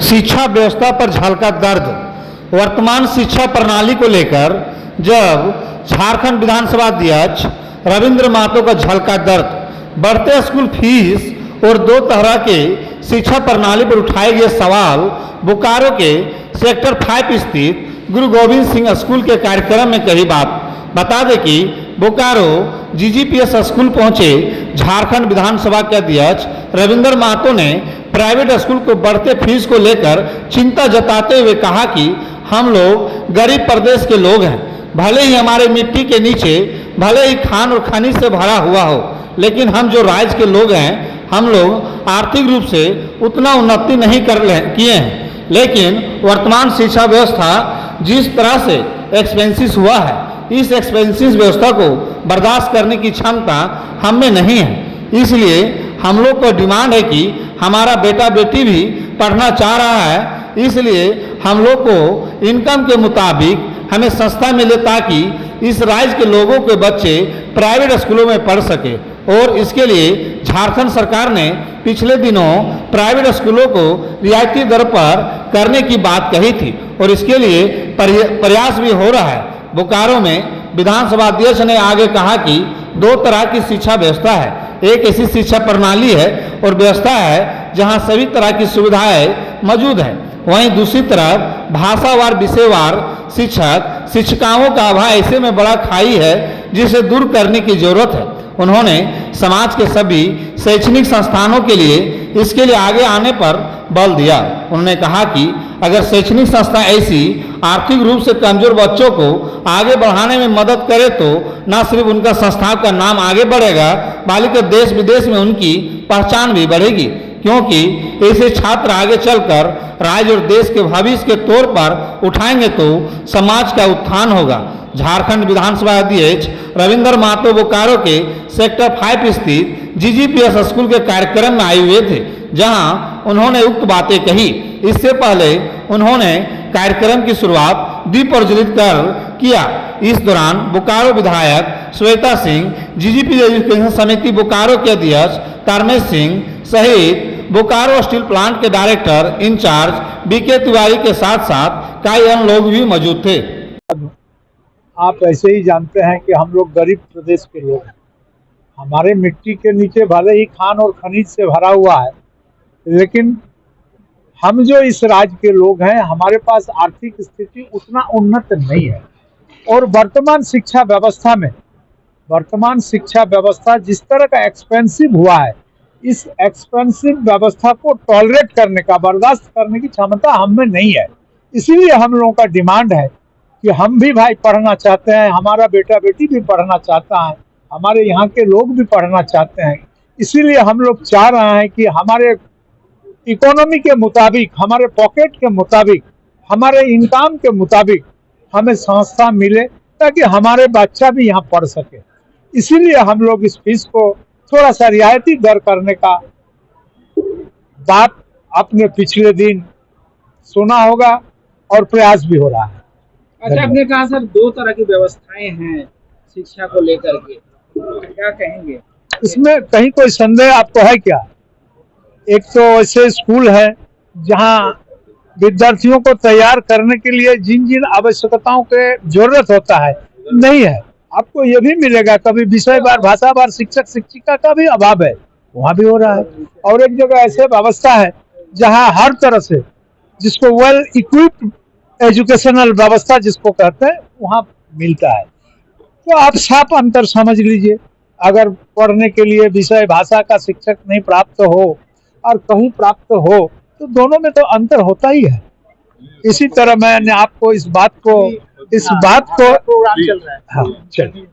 शिक्षा व्यवस्था पर झलका दर्द। वर्तमान शिक्षा प्रणाली को लेकर जब झारखंड विधानसभा अध्यक्ष रविंद्र महतो का झलका दर्द, बढ़ते स्कूल फीस और दो तरह के शिक्षा प्रणाली पर उठाए गए सवाल बोकारो के सेक्टर 5 स्थित गुरु गोविंद सिंह स्कूल के कार्यक्रम में कही बात। बता दें कि बोकारो जीजीपीएस स्कूल पहुंचे झारखंड विधानसभा के अध्यक्ष रविंद्र महतो ने प्राइवेट स्कूल को बढ़ते फीस को लेकर चिंता जताते हुए कहा कि हम लोग गरीब प्रदेश के लोग हैं, भले ही हमारे मिट्टी के नीचे भले ही खान और खनिज से भरा हुआ हो, लेकिन हम जो राज्य के लोग हैं, हम लोग आर्थिक रूप से उतना उन्नति नहीं किए हैं। लेकिन वर्तमान शिक्षा व्यवस्था जिस तरह से एक्सपेंसिव हुआ है, इस एक्सपेंसिव व्यवस्था को बर्दाश्त करने की क्षमता हम में नहीं है। इसलिए हम लोग को डिमांड है कि हमारा बेटा बेटी भी पढ़ना चाह रहा है, इसलिए हम लोग को इनकम के मुताबिक हमें सस्ता मिले ताकि इस राज्य के लोगों के बच्चे प्राइवेट स्कूलों में पढ़ सके। और इसके लिए झारखंड सरकार ने पिछले दिनों प्राइवेट स्कूलों को रियायती दर पर करने की बात कही थी और इसके लिए प्रयास भी हो रहा है। बोकारो में विधानसभा अध्यक्ष ने आगे कहा कि दो तरह की शिक्षा व्यवस्था है, एक ऐसी शिक्षा प्रणाली है और व्यवस्था है जहां सभी तरह की सुविधाएं मौजूद हैं, वहीं दूसरी तरफ भाषावार विषयवार शिक्षक शिक्षिकाओं का अभाव ऐसे में बड़ा खाई है जिसे दूर करने की जरूरत है। उन्होंने समाज के सभी शैक्षणिक संस्थानों के लिए इसके लिए आगे आने पर बल दिया। उन्होंने कहा कि अगर शैक्षणिक संस्था ऐसी आर्थिक रूप से कमजोर बच्चों को आगे बढ़ाने में मदद करे तो न सिर्फ उनका संस्था का नाम आगे बढ़ेगा बल्कि देश विदेश में उनकी पहचान भी बढ़ेगी, क्योंकि ऐसे छात्र आगे चलकर राज्य और देश के भविष्य के तौर पर उठाएंगे तो समाज का उत्थान होगा। झारखंड विधानसभा अध्यक्ष रविंद्र महतो बोकारो के सेक्टर 5 स्थित जीजीपीएस स्कूल के कार्यक्रम में आए हुए थे, जहां उन्होंने उक्त बातें कही। इससे पहले उन्होंने कार्यक्रम की शुरुआत दीप प्रज्वलित कर किया। इस दौरान बोकारो विधायक श्वेता सिंह, जीजीपी एजुकेशन समिति बोकारो के अध्यक्ष तरमेश सिंह सहित बोकारो स्टील प्लांट के डायरेक्टर इंचार्ज बीके तिवारी के साथ साथ कई अन्य लोग भी मौजूद थे। आप ऐसे ही जानते हैं कि हम लोग गरीब प्रदेश के लोग हैं, हमारे मिट्टी के नीचे भले ही खान और खनिज से भरा हुआ है, लेकिन हम जो इस राज्य के लोग हैं, हमारे पास आर्थिक स्थिति उतना उन्नत नहीं है। और वर्तमान शिक्षा व्यवस्था जिस तरह का एक्सपेंसिव हुआ है, इस एक्सपेंसिव व्यवस्था को टॉलरेट करने का, बर्दाश्त करने की क्षमता हम में नहीं है। इसीलिए हम लोगों का डिमांड है कि हम भी भाई पढ़ना चाहते हैं, हमारा बेटा बेटी भी पढ़ना चाहता है, हमारे यहाँ के लोग भी पढ़ना चाहते हैं। इसीलिए हम लोग चाह रहे हैं कि हमारे इकोनॉमी के मुताबिक, हमारे पॉकेट के मुताबिक, हमारे इनकम के मुताबिक हमें संस्था मिले ताकि हमारे बच्चा भी यहाँ पढ़ सके। इसीलिए हम लोग इस फीस को थोड़ा सा रियायती दर करने का बात आपने पिछले दिन सुना होगा और प्रयास भी हो रहा है। अच्छा, आपने कहा सर दो तरह की व्यवस्थाएं हैं शिक्षा को लेकर के, क्या कहेंगे इसमें? कहीं कोई संदेह आपको है क्या? एक तो ऐसे स्कूल है जहां विद्यार्थियों को तैयार करने के लिए जिन जिन आवश्यकताओं के जरूरत होता है नहीं है, आपको ये भी मिलेगा। कभी विषयवार भाषावार शिक्षक शिक्षिका का भी अभाव है, वहाँ भी हो रहा है। और एक जगह ऐसे व्यवस्था है जहाँ हर तरह से जिसको वेल इक्विप्ड एजुकेशनल व्यवस्था जिसको कहते हैं वहाँ मिलता है। तो आप साफ अंतर समझ लीजिए, अगर पढ़ने के लिए विषय भाषा का शिक्षक नहीं प्राप्त हो और कहीं प्राप्त हो तो दोनों में तो अंतर होता ही है। इसी तरह मैंने आपको इस बात को प्रोग्राम चल रहा है। हाँ, चलिए।